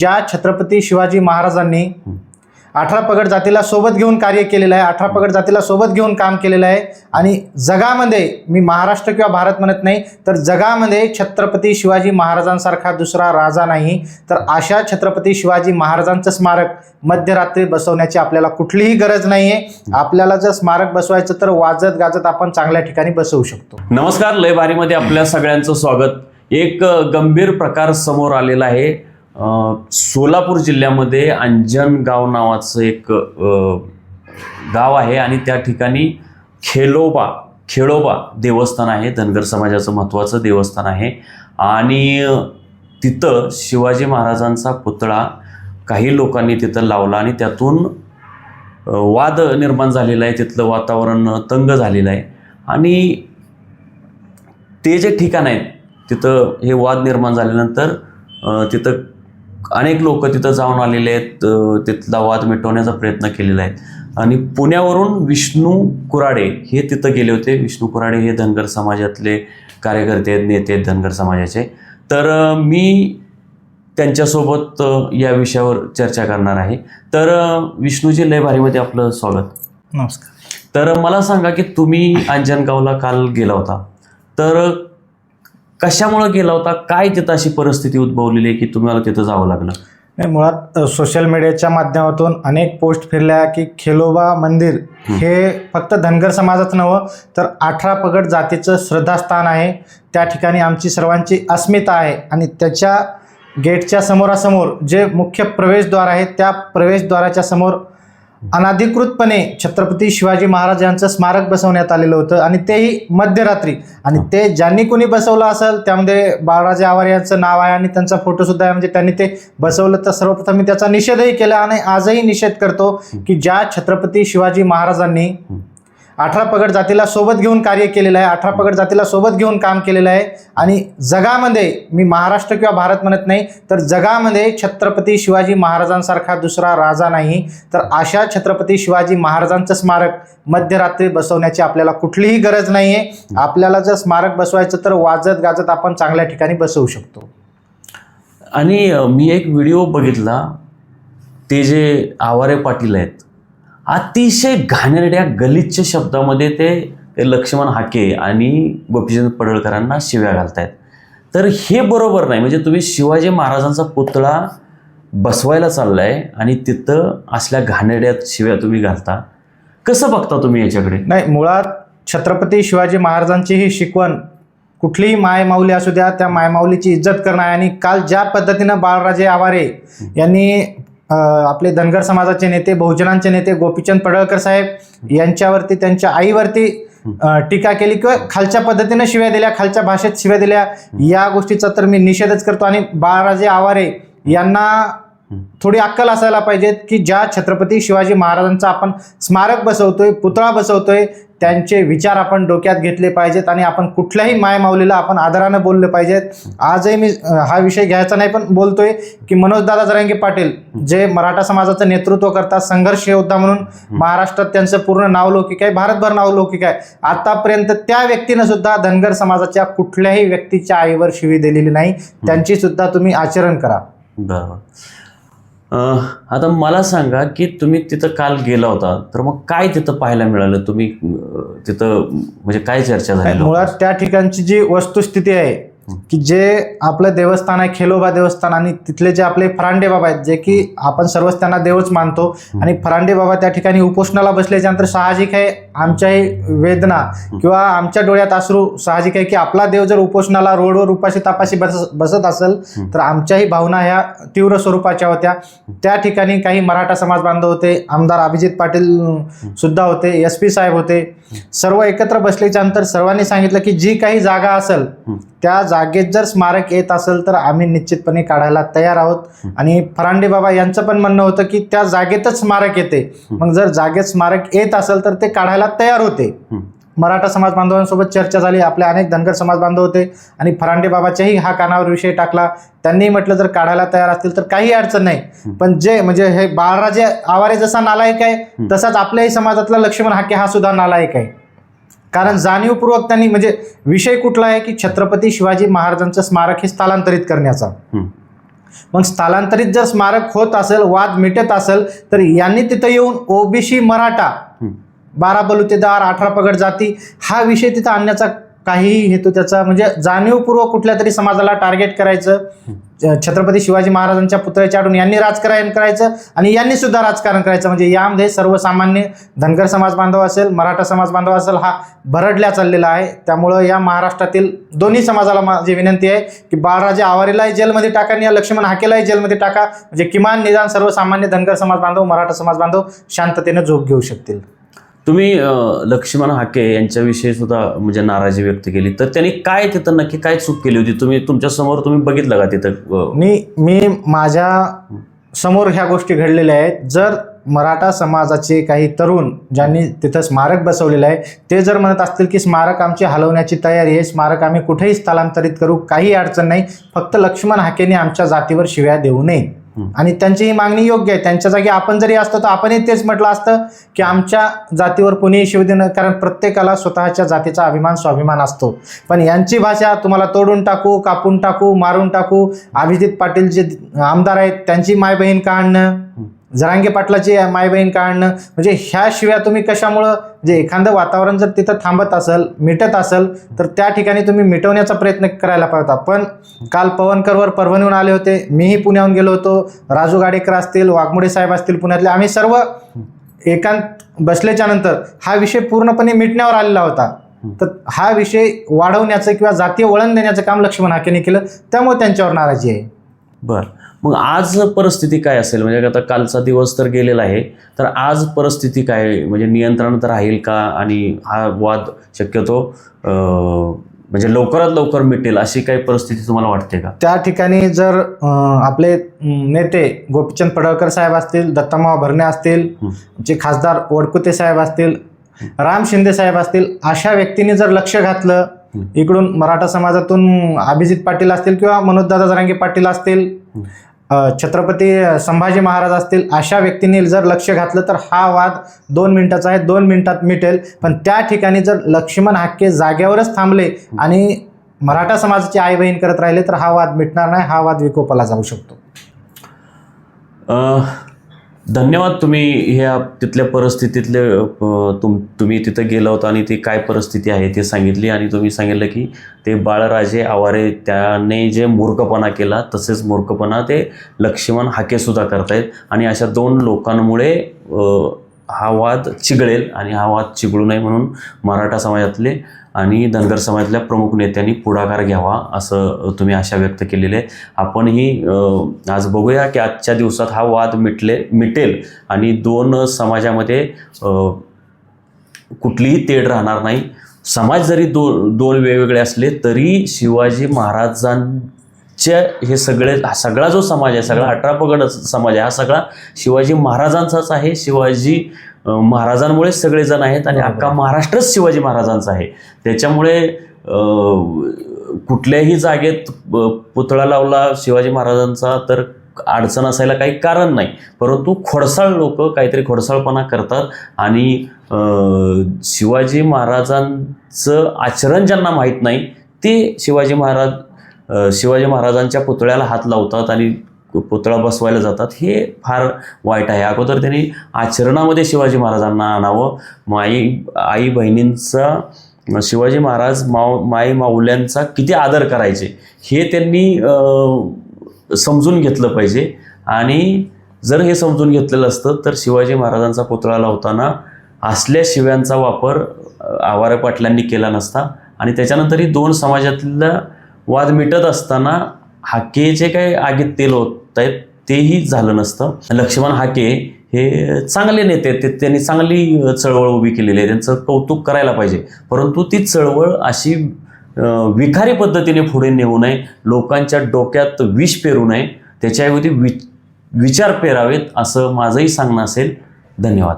ज्या छत्रपती शिवाजी महाराजांनी 18 पगड जातीला सोबत घेऊन कार्य केलेलं आहे, 18 पगड जातीला सोबत घेऊन काम केलेलं आहे आणि जगामध्ये, मी महाराष्ट्र किंवा भारत म्हणत नाही, तर जगामध्ये छत्रपती शिवाजी महाराजांसारखा दुसरा राजा नाही. तर अशा छत्रपती शिवाजी महाराजांचं स्मारक मध्यरात्री बसवण्याची आपल्याला कुठलीही गरज नाही आहे. आपल्याला जर स्मारक बसवायचं तर वाजत गाजत आपण चांगल्या ठिकाणी बसवू शकतो. नमस्कार, लय भारीमध्ये आपल्या सगळ्यांचं स्वागत. एक गंभीर प्रकार समोर आलेला आहे. सोलापूर जिल्ह्यामध्ये अंजन गाव नावाचं एक गाव आहे आणि त्या ठिकाणी खेळोबा देवस्थान आहे. धनगर समाजाचं महत्त्वाचं देवस्थान आहे आणि तिथं शिवाजी महाराजांचा पुतळा काही लोकांनी तिथं लावला आणि त्यातून वाद निर्माण झालेला आहे. तिथलं वातावरण तंग झालेलं आहे आणि ते जे ठिकाण आहे तिथं हे वाद निर्माण झाल्यानंतर तिथं अनेक लोक तिथं जाऊन आलेले आहेत. तिथला वाद मिटवण्याचा प्रयत्न केलेला आहे आणि पुण्यावरून विष्णू कुराडे हे तिथं गेले होते. विष्णू कुराडे हे धनगर समाजातले कार्यकर्ते आहेत, नेते आहेत धनगर समाजाचे. तर मी त्यांच्यासोबत या विषयावर चर्चा करणार आहे. तर विष्णूजी, लय भारीमध्ये आपलं स्वागत. नमस्कार. तर मला सांगा की तुम्ही अंजनगावला काल गेला होता, तर कशामुळे गेला होता? काय तिथं अशी परिस्थिती उद्भवलेली आहे की तुम्हाला तिथं जावं लागलं? नाही, मुळात सोशल मीडियाच्या माध्यमातून अनेक पोस्ट फिरल्या की खेलोबा मंदिर हे फक्त धनगर समाजाचं नव्हे तर 18 पगड जातीचं श्रद्धास्थान आहे. त्या ठिकाणी आमची सर्वांची अस्मिता आहे आणि त्याच्या गेटच्या समोरासमोर जे मुख्य प्रवेशद्वार आहे त्या प्रवेशद्वाराच्या समोर अनधिकृतपणे छत्रपती शिवाजी महाराज यांचं स्मारक बसवण्यात आलेलं होतं आणि तेही मध्यरात्री. आणि ते ज्यांनी कोणी बसवलं असेल त्यामध्ये बाळराजे आवारे यांचं नाव आहे आणि त्यांचा फोटोसुद्धा आहे. म्हणजे त्यांनी ते बसवलं. तर सर्वप्रथम मी त्याचा निषेधही केला आणि आजही निषेध करतो की ज्या छत्रपती शिवाजी महाराजांनी 18 पगड जातीला सोबत घेऊन कार्य केलेलं आहे, 18 पगड जातीला सोबत घेऊन काम केलेलं आहे आणि जगामध्ये, मी महाराष्ट्र किंवा भारत म्हणत नाही, तर जगामध्ये छत्रपती शिवाजी महाराजांसारखा दुसरा राजा नाही. तर अशा छत्रपती शिवाजी महाराजांचं स्मारक मध्यरात्री बसवण्याची आपल्याला कुठलीही गरज नाही आहे. आपल्याला जर स्मारक बसवायचं तर वाजत गाजत आपण चांगल्या ठिकाणी बसवू शकतो. आणि मी एक व्हिडिओ बघितला, ते जे आवारे पाटील आहेत अतिशय घाणेरड्या गलिच्छ शब्दामध्ये ते लक्ष्मण हाके आणि गोपीचंद पडळकरांना शिव्या घालतायत. तर हे बरोबर नाही. म्हणजे तुम्ही शिवाजी महाराजांचा पुतळा बसवायला चाललाय आणि तिथं असल्या घाणेरड्या शिव्या तुम्ही घालता. कसं बघता तुम्ही याच्याकडे? नाही, मुळात छत्रपती शिवाजी महाराजांची ही शिकवण कुठलीही मायमाऊली असू द्या, त्या मायमाऊलीची इज्जत करणं आहे. आणि काल ज्या पद्धतीनं बाळराजे आवारे यांनी आपले धनगर समाजाचे नेते, बहुजनांचे नेते गोपीचंद पडळकर साहेब यांच्यावरती, त्यांच्या आईवरती टीका केली किंवा खालच्या पद्धतीनं शिव्या दिल्या, खालच्या भाषेत शिव्या दिल्या, या गोष्टीचा तर मी निषेधच करतो. आणि बाळराजे आवारे यांना थोडी अक्कल असायला पाहिजे की ज्या छत्रपती शिवाजी महाराजांचा आपण स्मारक बसवतोय, पुतळा बसवतोय, त्यांचे विचार आपण डोक्यात घेतले पाहिजेत आणि आपण कुठल्याही मायमाऊलीला आपण आदरानं बोलले पाहिजेत. आजही मी हा विषय घ्यायचा नाही पण बोलतोय की मनोजदादा जरांगे पाटील जे मराठा समाजाचं नेतृत्व करतात, संघर्ष योद्धा म्हणून महाराष्ट्रात त्यांचं पूर्ण नावलौकिक आहे, भारतभर नावलौकिक आहे. आतापर्यंत त्या व्यक्तीनं सुद्धा धनगर समाजाच्या कुठल्याही व्यक्तीच्या आईवर शिवी दिलेली नाही. त्यांची सुद्धा तुम्ही आचरण करा. बरोबर. आता मला सांगा की तुम्ही तिथं काल गेला होता, तर मग काय तिथं पाहायला मिळालं? तुम्ही तिथं म्हणजे काय चर्चा झाली? मुळात त्या ठिकाणची जी वस्तुस्थिती आहे की जे आपलं देवस्थान आहे खेलोबा देवस्थान, आणि तिथले जे आपले फरांडे बाबा आहेत, जे की आपण सर्वच त्यांना देवच मानतो, आणि फरांडे बाबा त्या ठिकाणी उपोषणाला बसल्याच्यानंतर साहजिक आहे आमच्याही वेदना किंवा आमच्या डोळ्यात अश्रू साहजिक आहे की आपला देव जर उपोषणाला रोडवर उपाशी तापाशी बसत असेल तर आमच्याही भावना ह्या तीव्र स्वरूपाच्या होत्या. त्या ठिकाणी काही मराठा समाज बांधव होते, आमदार अभिजित पाटील सुद्धा होते, SP साहेब होते. सर्व एकत्र बसल्याच्या नंतर सर्वांनी सांगितलं की जी काही जागा असेल त्या जागेत जर स्मारक येत असेल तर आम्ही निश्चितपणे काढायला तयार आहोत. आणि फरांडे बाबा यांचं पण म्हणणं होतं की त्या जागेतच स्मारक येते, मग जर जागेत स्मारक येत असेल तर ते काढायला तयार होते. मराठा समाज बांधवांसोबत चर्चा झाली, आपले अनेक धनगर समाज बांधव होते आणि फरांडे बाबाच्याही हा कानावर विषय टाकला. त्यांनी म्हटलं जर काढायला तयार असतील तर काही अडचण नाही, पण जे म्हणजे हे बाळराजे आवारे जसा नालायक आहे तसाच आपल्याही समाजातला लक्ष्मण हाके हा सुद्धा नालायक आहे. कारण जाणीवपूर्वक त्यांनी म्हणजे विषय कुठला आहे की छत्रपती शिवाजी महाराजांचं स्मारक हे स्थलांतरित करण्याचा. मग स्थलांतरित जर स्मारक होत असेल, वाद मिटत असेल, तर यांनी तिथं येऊन ओबीसी मराठा 12 बलुतेदार 18 पगड जाती हा विषय तिथं आणण्याचा काहीही हेतू त्याचा म्हणजे जाणीवपूर्वक कुठल्या तरी समाजाला टार्गेट करायचं, छत्रपती शिवाजी महाराजांच्या पुतळ्याच्या आडून यांनी राजकारण करायचं आणि यांनी सुद्धा राजकारण करायचं. म्हणजे यामध्ये सर्वसामान्य धनगर समाज बांधव असेल, मराठा समाज बांधव असेल, हा भरडल्या चाललेला आहे. त्यामुळं या महाराष्ट्रातील दोन्ही समाजाला माझी विनंती आहे की बाळराजे आवारीलाही जेलमध्ये टाका आणि या लक्ष्मण हाकेलाही जेलमध्ये टाका, म्हणजे किमान निदान सर्वसामान्य धनगर समाज बांधव, मराठा समाज बांधव शांततेने झोप घेऊ शकतील. तुम्ही लक्ष्मण हाके यांच्याविषयी सुद्धा म्हणजे नाराजी व्यक्त केली, तर त्यांनी काय तिथं नक्की काय चूक केली होती? तुम्ही तुमच्या समोर तुम्ही बघितलं का तिथं? मी माझ्या समोर ह्या गोष्टी घडलेल्या आहेत. जर मराठा समाजाचे काही तरुण ज्यांनी तिथं स्मारक बसवलेलं आहे ते जर म्हणत असतील की स्मारक आमची हलवण्याची तयारी आहे, स्मारक आम्ही कुठेही स्थलांतरित करू, काही अडचण नाही, फक्त लक्ष्मण हाकेने आमच्या जातीवर शिव्या देऊ नये. आणि त्यांची ही मागणी योग्य आहे. त्यांच्या जागी आपण जरी असतो तर आपणही तेच म्हटलं असतं की आमच्या जातीवर कोणीही शिव देणं, कारण प्रत्येकाला स्वतःच्या जातीचा अभिमान स्वाभिमान असतो. पण यांची भाषा तुम्हाला तोडून टाकू, कापून टाकू, मारून टाकू, अभिजित पाटील जे आमदार आहेत त्यांची माय बहीण काढणं, जरांगे पाटलाची माय बहीण काढणं, म्हणजे ह्या शिव्या तुम्ही कशामुळं, जे एखादं वातावरण जर तिथं थांबत असेल, मिटत असेल तर त्या ठिकाणी तुम्ही मिटवण्याचा प्रयत्न करायला पाहिजे होता. पण काल पवनकरवर परभणीहून आले होते, मीही पुण्याहून गेलो होतो, राजू गाडेकर असतील, वाघमोडे साहेब असतील पुण्यातले, आम्ही सर्व एकांत बसल्याच्या नंतर हा विषय पूर्णपणे मिटण्यावर आलेला होता. तर हा विषय वाढवण्याचं किंवा जातीय वळण देण्याचं काम लक्ष्मण हाकेने केलं, त्यामुळे त्यांच्यावर नाराजी आहे. बरं, मग आज परिस्थिती काय असेल? म्हणजे आता कालचा दिवस तर गेलेला आहे, तर आज परिस्थिती काय, म्हणजे नियंत्रणात राहील का आणि हा वाद शक्यतो म्हणजे लवकरात लवकर मिटेल अशी काही परिस्थिती तुम्हाला वाटते का? त्या ठिकाणी जर आपले नेते गोपीचंद पडळकर साहेब असतील, दत्तामाव भरणे असतील, जे खासदार वडकुते साहेब असतील, राम शिंदे साहेब असतील, अशा व्यक्तींनी जर लक्ष घातलं, इकडून मराठा समाजातून अभिजित पाटील असतील किंवा मनोजदादा जरांगे पाटील असतील, छत्रपती संभाजी महाराज असतील, अशा व्यक्तींनी जर लक्ष घातलं तर हा वाद 2 मिनिटाचा आहे, 2 मिनिटात मिटेल. पण त्या ठिकाणी जर लक्ष्मण हाके जाग्यावरच थांबले आणि मराठा समाजाची आई बहीण करत राहिले तर हा वाद मिटणार नाही, हा वाद विकोपाला जाऊ शकतो. धन्यवाद. तुम्ही ह्या तिथल्या परिस्थितीतले तुम्ही तिथं गेला होता आणि ती काय परिस्थिती आहे ते सांगितली, आणि तुम्ही सांगितलं की ते बाळराजे आवारे त्याने जे मूर्खपणा केला तसेच मूर्खपणा ते लक्ष्मण हाकेसुद्धा करतायत, आणि अशा 2 लोकांमुळे हा वाद चिघळेल, आणि हा वाद चिघळू नये म्हणून मराठा समाजातले आणि धनगर समाजातल्या प्रमुख नेत्यांनी पुढाकार घ्यावा असं तुम्ही आशा व्यक्त केलेली आहे. आपणही आज बघूया की आजच्या दिवसात हा वाद मिटेल आणि 2 समाजामध्ये कुठलीही तेढ राहणार नाही. समाज जरी दोन वेगवेगळे असले तरी शिवाजी महाराजांच्या हे सगळा जो समाज आहे, सगळा 18 पगड समाज आहे, हा सगळा शिवाजी महाराजांचाच आहे. शिवाजी महाराजांमुळे सगळेजण आहेत आणि अख्खा महाराष्ट्रच शिवाजी महाराजांचा आहे. त्याच्यामुळे कुठल्याही जागेत पुतळा लावला शिवाजी महाराजांचा तर अडचण असायला काही कारण नाही, परंतु खोडसाळ लोक काहीतरी खोडसाळपणा करतात आणि शिवाजी महाराजांचं आचरण ज्यांना माहीत नाही ते शिवाजी महाराजांच्या पुतळ्याला हात लावतात आणि पुतळा बसवायला जातात. हे फार वाईट आहे. अगोदर त्यांनी आचरणामध्ये शिवाजी महाराजांना आणावं. आई बहिणींचा शिवाजी महाराज माई माऊल्यांचा किती आदर करायचे हे त्यांनी समजून घेतलं पाहिजे. आणि जर हे समजून घेतलेलं असतं तर शिवाजी महाराजांचा पुतळा लावताना असल्या शिव्यांचा वापर आवारे पाटलांनी केला नसता, आणि त्याच्यानंतर ही 2 समाजातला वाद मिटत असताना हाके जे काही आगीत तेल होत आहेत तेही झालं नसतं. लक्ष्मण हाके हे चांगले नेते आहेत, त्यांनी चांगली चळवळ उभी केलेली आहे, त्यांचं कौतुक करायला पाहिजे. परंतु ती चळवळ अशी विखारी पद्धतीने पुढे नेऊ नये, लोकांच्या डोक्यात विष पेरू नये, त्याच्याऐवजी विचार पेरावेत असं माझंही सांगणं असेल. धन्यवाद.